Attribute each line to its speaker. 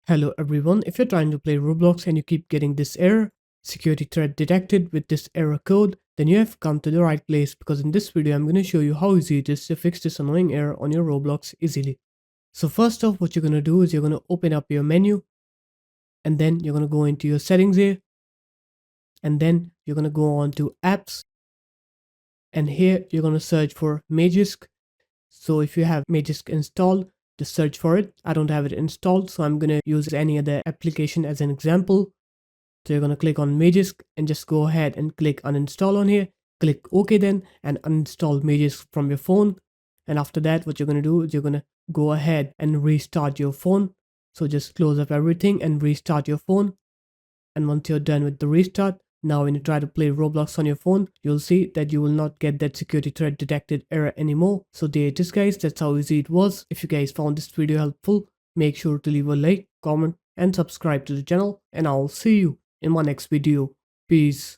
Speaker 1: Hello everyone, if you're trying to play Roblox and you keep getting this error, security threat detected with this error code, then you have come to the right place because in this video I'm going to show you how easy it is to fix this annoying error on your Roblox easily. So first off, what you're going to do is you're going to open up your menu and then you're going to go into your settings here and then you're going to go on to apps and here you're going to search for Magisk. So if you have Magisk installed, just search for it. I don't have it installed, so I'm going to use any other application as an example. So you're going to click on Magisk and just go ahead and click uninstall on here. Click OK then and uninstall Magisk from your phone. And after that, what you're going to do is you're going to go ahead and restart your phone. So just close up everything and restart your phone. And once you're done with the restart, now when you try to play Roblox on your phone, you'll see that you will not get that security threat detected error anymore. So there it is guys, that's how easy it was. If you guys found this video helpful, make sure to leave a like, comment and subscribe to the channel and I'll see you in my next video. Peace.